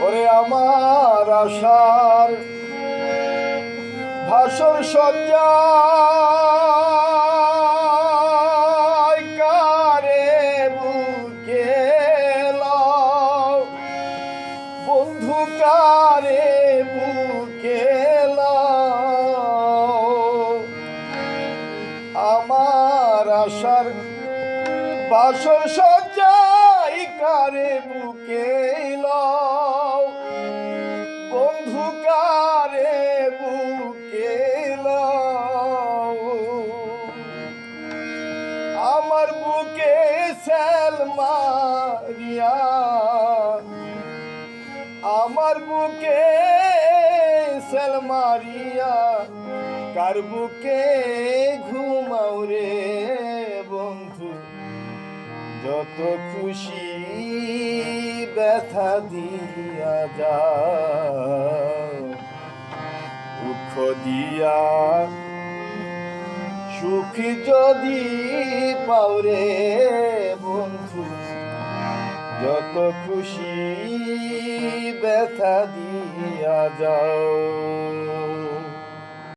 ওরে আমার আশার ভাষণ সজ্জা কারে বুকে লও বন্ধু কারে বুকে লও আমার আশার ভাষণ সজ্জা কারে বুকে লও বন্ধু কারে বুকে লও আমার বুকে সেল মারিয়া আমার বুকে সেল মারিয়া কার বুকে ঘুমাও রে বন্ধু যত খুশি ব্যথা দিয়া যাও দুঃখ দিয়া সুখ যদি পাও রে বন্ধু যত খুশি ব্যথা দিয়া যাও।